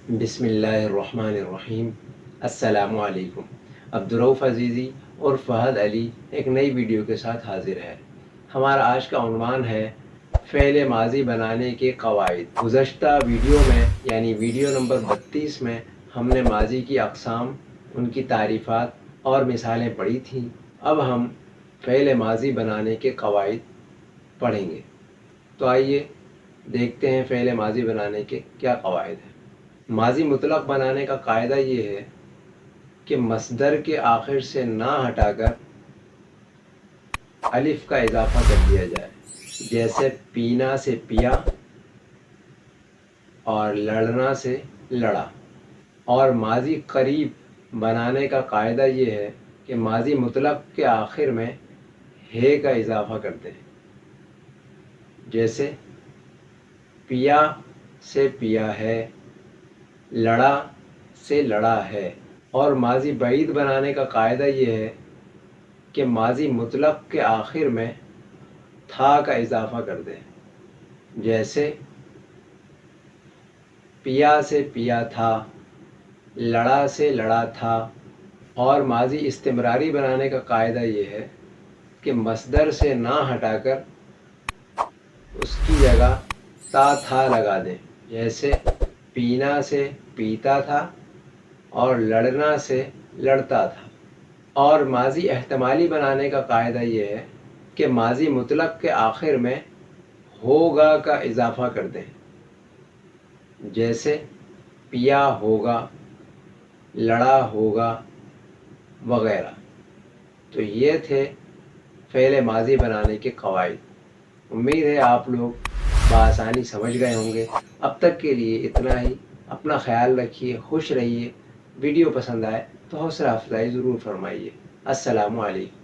बिस्मिल्लाहिर्रहमानिर्रहीम। अस्सलामु अलैकुम। अब्दुर्रऊफ़ अज़ीज़ी और फ़हद अली एक नई वीडियो के साथ हाज़िर है। हमारा आज का उन्वान है फ़ेल माज़ी बनाने के क़वाइद। गुज़श्ता वीडियो में यानी वीडियो नंबर 32 में हमने माज़ी की अक़साम, उनकी तारीफ़ात और मिसालें पढ़ी थीं। अब हम फ़ेल माज़ी बनाने के क़वाइद पढ़ेंगे। तो आइए देखते हैं फ़ेल माज़ी बनाने के क्या क़वाइद हैं। माज़ी मुतलक़ बनाने का कायदा ये है कि मस्दर के आखिर से ना हटाकर अलिफ का इजाफ़ा कर दिया जाए। जैसे पीना से पिया और लड़ना से लड़ा। और माज़ी करीब बनाने का कायदा ये है कि माज़ी मुतलक़ के आखिर में है का इजाफ़ा करते हैं। जैसे पिया से पिया है, लड़ा से लड़ा है। और माज़ी बईद बनाने का कायदा ये है कि माज़ी मुतलक़ के आखिर में था का इजाफ़ा कर दें। जैसे पिया से पिया था, लड़ा से लड़ा था। और माज़ी इस्तिमरारी बनाने का कायदा ये है कि मस्दर से ना हटाकर उसकी जगह ता था लगा दें। जैसे पीना से पीता था और लड़ना से लड़ता था। और माज़ी एहतमाली बनाने का कायदा ये है कि माज़ी मुतलक़ के आखिर में होगा का इजाफ़ा कर दें। जैसे पिया होगा, लड़ा होगा वग़ैरह। तो ये थे फ़ेल माज़ी बनाने के क़वाइद। उम्मीद है आप लोग बआसानी समझ गए होंगे। अब तक के लिए इतना ही। अपना ख़याल रखिए, खुश रहिए। वीडियो पसंद आए तो हौसला अफजाई ज़रूर फरमाइए। अस्सलामु अलैकुम।